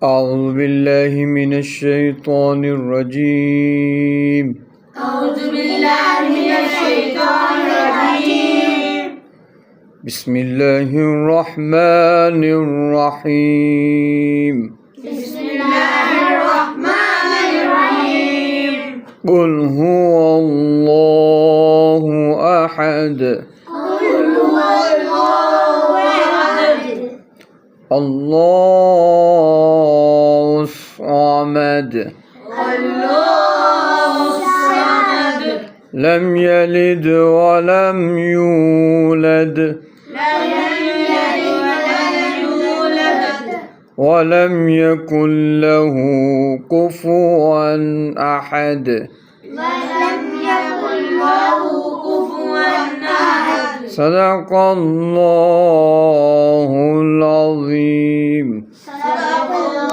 أعوذ بالله من الشيطان الرجيم أعوذ بالله من الشيطان الرجيم بسم الله الرحمن الرحيم بسم الله الرحمن الرحيم قل هو الله أحد قل هو الله أحد الله الصمد الله الصمد لم يلد ولم يولد لم يلد ولم يولد ولم يكن له كفوا أحد ولم يكن له كفوا أحد صدق الله العظيم صدق الله